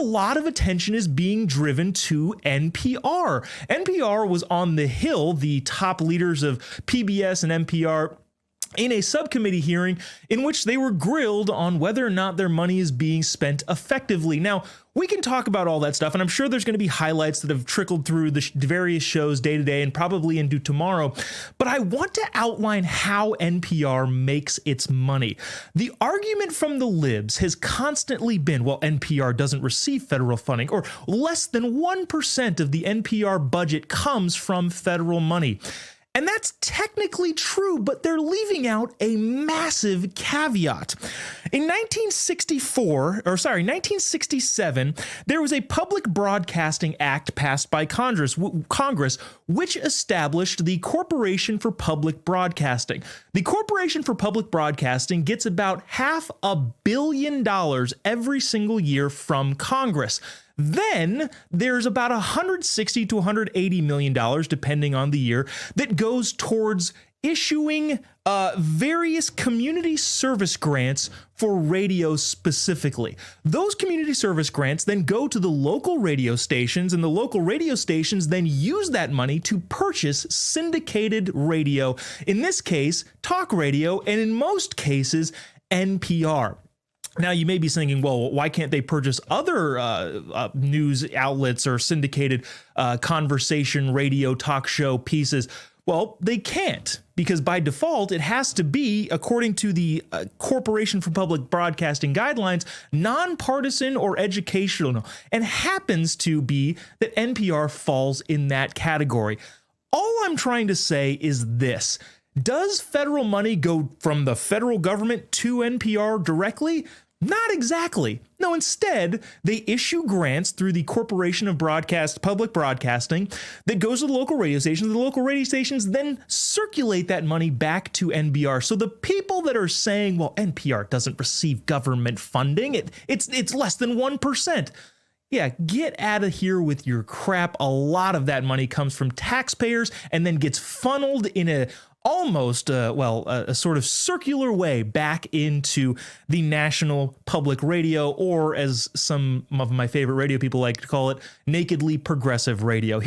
lot of attention is being driven to NPR. NPR was on the Hill, the top leaders of PBS and NPR, in a subcommittee hearing in which they were grilled on whether or not their money is being spent effectively. Now, we can talk about all that stuff, and I'm sure there's going to be highlights that have trickled through the various shows day to day and probably into tomorrow, but I want to outline how NPR makes its money. The argument from the libs has constantly been, well, NPR doesn't receive federal funding, or less than 1% of the NPR budget comes from federal money. And that's technically true, but they're leaving out a massive caveat. In 1967, there was a Public Broadcasting Act passed by Congress, which established the Corporation for Public Broadcasting. The Corporation for Public Broadcasting gets about $500 million every single year from Congress. Then there's about $160 to $180 million, depending on the year, that goes towards issuing various community service grants for radio specifically. Those community service grants then go to the local radio stations, and the local radio stations then use that money to purchase syndicated radio, in this case, talk radio, and in most cases, NPR. Now, you may be thinking, well, why can't they purchase other news outlets or syndicated conversation radio talk show pieces? Well, they can't, because by default, it has to be, according to the Corporation for Public Broadcasting guidelines, nonpartisan or educational, and happens to be that NPR falls in that category. All I'm trying to say is this. Does federal money go from the federal government to NPR directly? Not exactly. No, instead, they issue grants through the Corporation of Public Broadcasting that goes to the local radio stations. The local radio stations then circulate that money back to NPR. So the people that are saying, well, NPR doesn't receive government funding, it's less than 1%. Yeah, get out of here with your crap. A lot of that money comes from taxpayers and then gets funneled in a sort of circular way back into the national public radio, or as some of my favorite radio people like to call it, nakedly progressive radio.